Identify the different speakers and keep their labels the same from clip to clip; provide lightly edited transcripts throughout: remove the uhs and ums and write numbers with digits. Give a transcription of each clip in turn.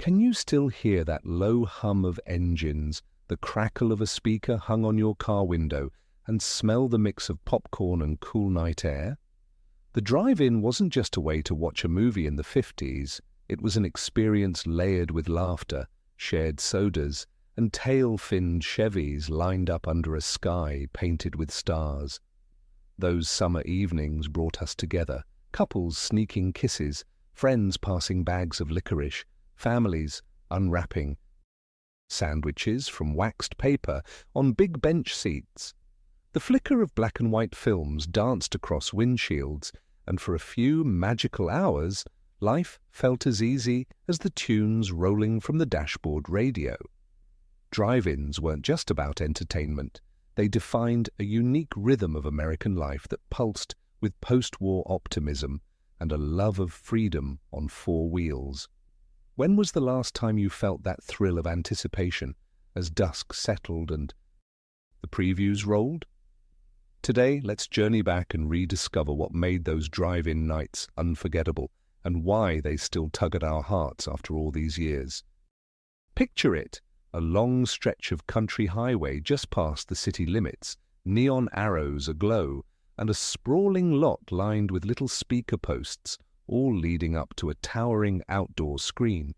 Speaker 1: Can you still hear that low hum of engines, the crackle of a speaker hung on your car window, and smell the mix of popcorn and cool night air? The drive-in wasn't just a way to watch a movie in the 50s. It was an experience layered with laughter, shared sodas, and tail-finned Chevys lined up under a sky painted with stars. Those summer evenings brought us together, couples sneaking kisses, friends passing bags of licorice, families unwrapping sandwiches from waxed paper on big bench seats. The flicker of black and white films danced across windshields, and for a few magical hours, life felt as easy as the tunes rolling from the dashboard radio. Drive-ins weren't just about entertainment. They defined a unique rhythm of American life that pulsed with post-war optimism and a love of freedom on four wheels. When was the last time you felt that thrill of anticipation as dusk settled and the previews rolled? Today, let's journey back and rediscover what made those drive-in nights unforgettable and why they still tug at our hearts after all these years. Picture it, a long stretch of country highway just past the city limits, neon arrows aglow, and a sprawling lot lined with little speaker posts, all leading up to a towering outdoor screen.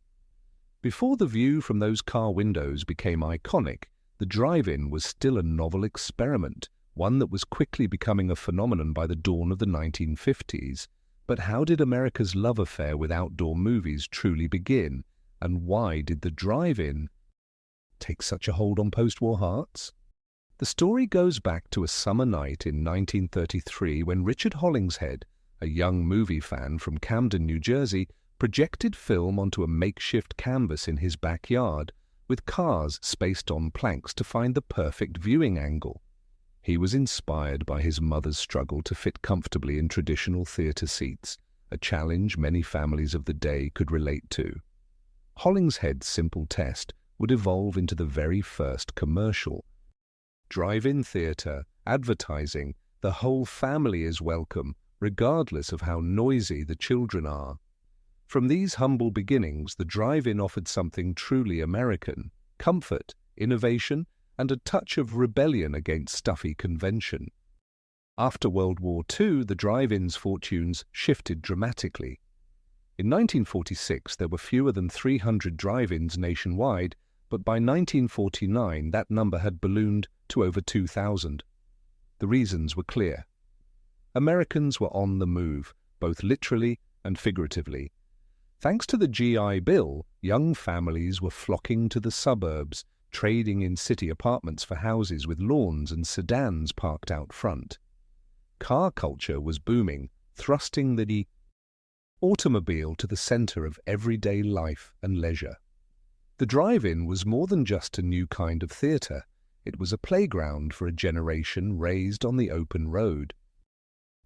Speaker 1: Before the view from those car windows became iconic, the drive-in was still a novel experiment, one that was quickly becoming a phenomenon by the dawn of the 1950s. But how did America's love affair with outdoor movies truly begin, and why did the drive-in take such a hold on post-war hearts? The story goes back to a summer night in 1933 when Richard Hollingshead, a young movie fan from Camden, New Jersey, projected film onto a makeshift canvas in his backyard, with cars spaced on planks to find the perfect viewing angle. He was inspired by his mother's struggle to fit comfortably in traditional theatre seats, a challenge many families of the day could relate to. Hollingshead's simple test would evolve into the very first commercial. Drive-in theatre, advertising, the whole family is welcome, regardless of how noisy the children are. From these humble beginnings, the drive-in offered something truly American: comfort, innovation, and a touch of rebellion against stuffy convention. After World War II, the drive-in's fortunes shifted dramatically. In 1946, there were fewer than 300 drive-ins nationwide, but by 1949, that number had ballooned to over 2,000. The reasons were clear. Americans were on the move, both literally and figuratively. Thanks to the GI Bill, young families were flocking to the suburbs, trading in city apartments for houses with lawns and sedans parked out front. Car culture was booming, thrusting the automobile to the center of everyday life and leisure. The drive-in was more than just a new kind of theater. It was a playground for a generation raised on the open road.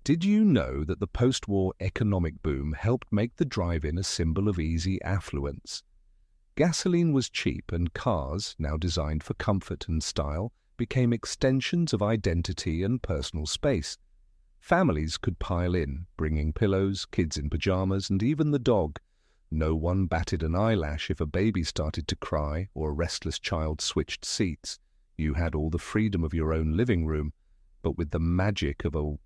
Speaker 1: Did you know that the post-war economic boom helped make the drive-in a symbol of easy affluence? Gasoline was cheap, and cars, now designed for comfort and style, became extensions of identity and personal space. Families could pile in, bringing pillows, kids in pajamas, and even the dog. No one batted an eyelash if a baby started to cry or a restless child switched seats. You had all the freedom of your own living room, but with the magic of a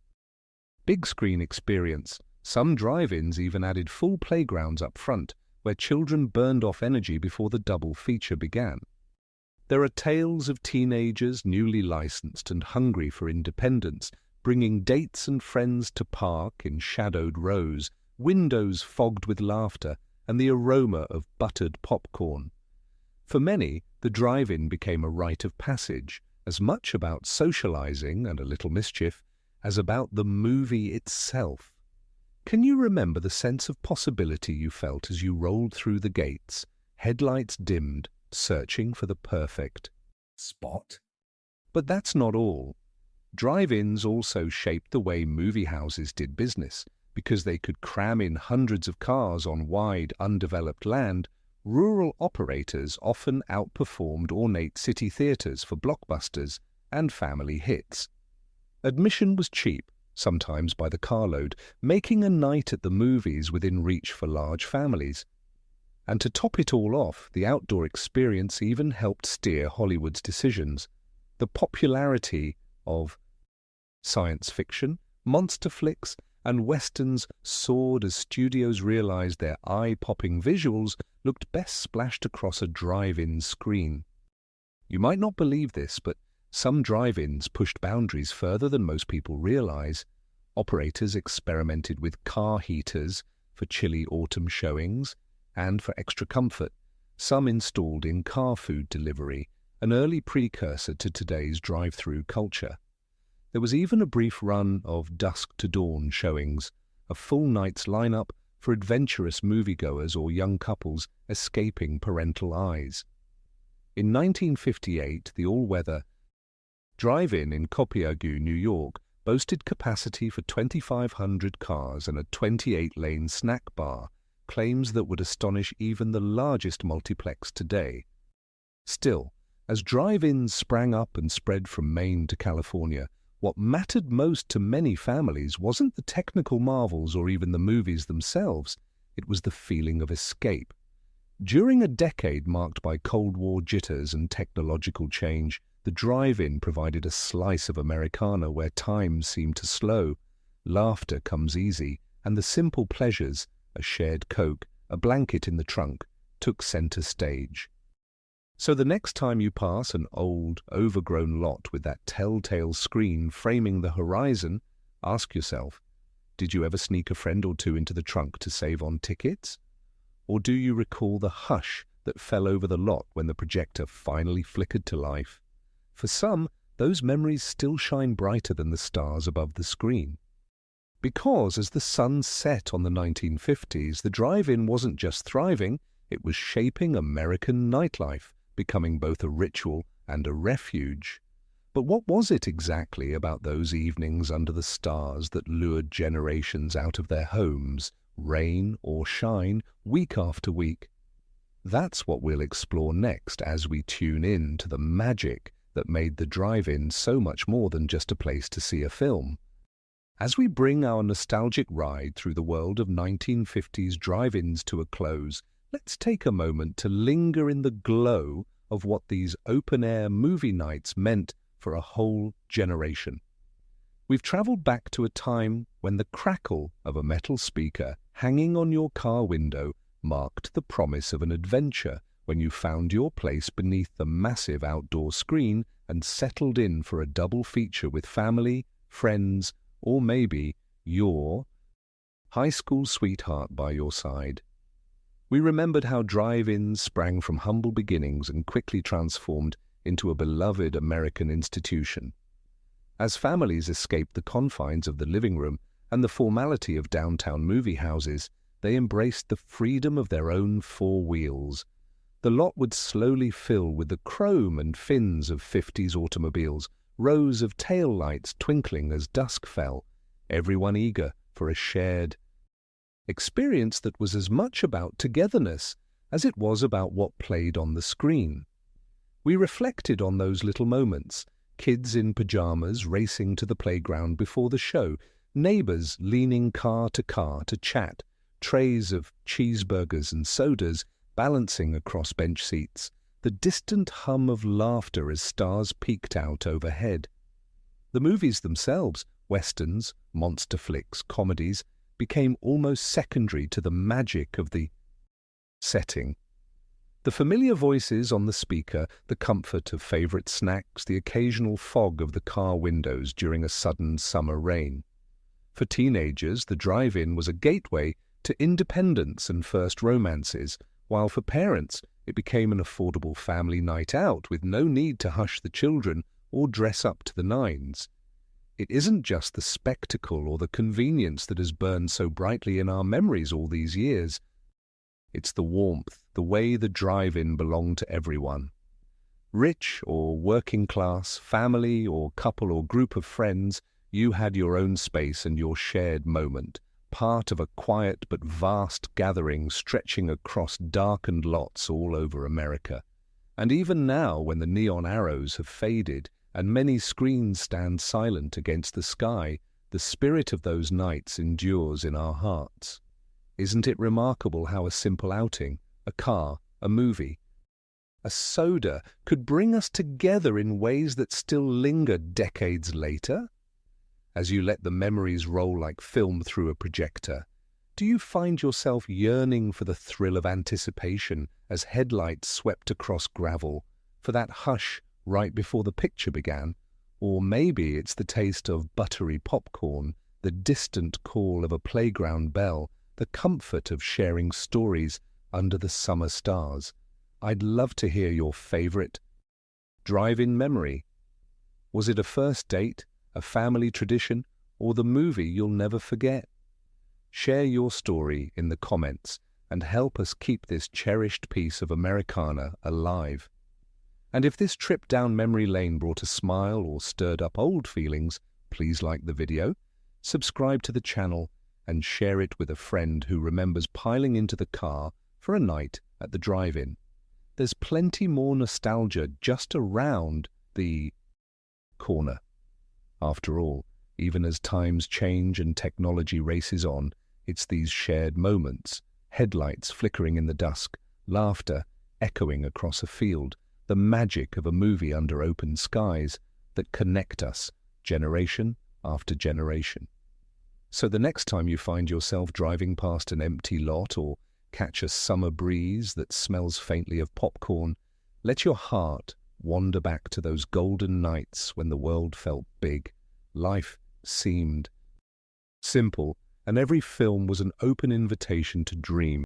Speaker 1: big screen experience. Some drive-ins even added full playgrounds up front, where children burned off energy before the double feature began. There are tales of teenagers newly licensed and hungry for independence, bringing dates and friends to park in shadowed rows, windows fogged with laughter, and the aroma of buttered popcorn. For many, the drive-in became a rite of passage, as much about socializing and a little mischief as about the movie itself. Can you remember the sense of possibility you felt as you rolled through the gates, headlights dimmed, searching for the perfect spot? But that's not all. Drive-ins also shaped the way movie houses did business. Because they could cram in hundreds of cars on wide, undeveloped land, rural operators often outperformed ornate city theaters for blockbusters and family hits. Admission was cheap, sometimes by the carload, making a night at the movies within reach for large families. And to top it all off, the outdoor experience even helped steer Hollywood's decisions. The popularity of science fiction, monster flicks, and westerns soared as studios realized their eye-popping visuals looked best splashed across a drive-in screen. You might not believe this, but some drive-ins pushed boundaries further than most people realize. Operators experimented with car heaters for chilly autumn showings, and for extra comfort, some installed in-car food delivery, an early precursor to today's drive-through culture. There was even a brief run of dusk-to-dawn showings, a full night's lineup for adventurous moviegoers or young couples escaping parental eyes. In 1958, the all-weather drive-in in Copiague, New York, boasted capacity for 2,500 cars and a 28-lane snack bar, claims that would astonish even the largest multiplex today. Still, as drive-ins sprang up and spread from Maine to California, what mattered most to many families wasn't the technical marvels or even the movies themselves, it was the feeling of escape. During a decade marked by Cold War jitters and technological change, the drive-in provided a slice of Americana where time seemed to slow, laughter comes easy, and the simple pleasures, a shared Coke, a blanket in the trunk, took center stage. So the next time you pass an old, overgrown lot with that telltale screen framing the horizon, ask yourself, did you ever sneak a friend or two into the trunk to save on tickets? Or do you recall the hush that fell over the lot when the projector finally flickered to life? For some, those memories still shine brighter than the stars above the screen. Because as the sun set on the 1950s, the drive-in wasn't just thriving, it was shaping American nightlife, becoming both a ritual and a refuge. But what was it exactly about those evenings under the stars that lured generations out of their homes, rain or shine, week after week? That's what we'll explore next as we tune in to the magic that made the drive-in so much more than just a place to see a film. As we bring our nostalgic ride through the world of 1950s drive-ins to a close, let's take a moment to linger in the glow of what these open-air movie nights meant for a whole generation. We've traveled back to a time when the crackle of a metal speaker hanging on your car window marked the promise of an adventure when you found your place beneath the massive outdoor screen and settled in for a double feature with family, friends, or maybe your high school sweetheart by your side. We remembered how drive-ins sprang from humble beginnings and quickly transformed into a beloved American institution. As families escaped the confines of the living room and the formality of downtown movie houses, they embraced the freedom of their own four wheels. The lot would slowly fill with the chrome and fins of 50s automobiles, rows of tail lights twinkling as dusk fell, everyone eager for a shared experience that was as much about togetherness as it was about what played on the screen. We reflected on those little moments, kids in pajamas racing to the playground before the show, neighbors leaning car to chat, trays of cheeseburgers and sodas balancing across bench seats, the distant hum of laughter as stars peeked out overhead. The movies themselves, westerns, monster flicks, comedies, became almost secondary to the magic of the setting. The familiar voices on the speaker, the comfort of favorite snacks, the occasional fog of the car windows during a sudden summer rain. For teenagers, the drive-in was a gateway to independence and first romances, while for parents, it became an affordable family night out with no need to hush the children or dress up to the nines. It isn't just the spectacle or the convenience that has burned so brightly in our memories all these years. It's the warmth, the way the drive-in belonged to everyone. Rich or working class, family or couple or group of friends, you had your own space and your shared moment, part of a quiet but vast gathering stretching across darkened lots all over America. And even now, when the neon arrows have faded and many screens stand silent against the sky, the spirit of those nights endures in our hearts. Isn't it remarkable how a simple outing, a car, a movie. A soda could bring us together in ways that still linger decades later. As you let the memories roll like film through a projector, do you find yourself yearning for the thrill of anticipation as headlights swept across gravel, for that hush right before the picture began? Or maybe it's the taste of buttery popcorn, the distant call of a playground bell, the comfort of sharing stories under the summer stars. I'd love to hear your favorite drive-in memory. Was it a first date, a family tradition, or the movie you'll never forget? Share your story in the comments and help us keep this cherished piece of Americana alive. And if this trip down memory lane brought a smile or stirred up old feelings, please like the video, subscribe to the channel, and share it with a friend who remembers piling into the car for a night at the drive-in. There's plenty more nostalgia just around the corner. After all, even as times change and technology races on, it's these shared moments, headlights flickering in the dusk, laughter echoing across a field, the magic of a movie under open skies that connect us generation after generation. So the next time you find yourself driving past an empty lot or catch a summer breeze that smells faintly of popcorn, let your heart wander back to those golden nights when the world felt big, life seemed simple, and every film was an open invitation to dream.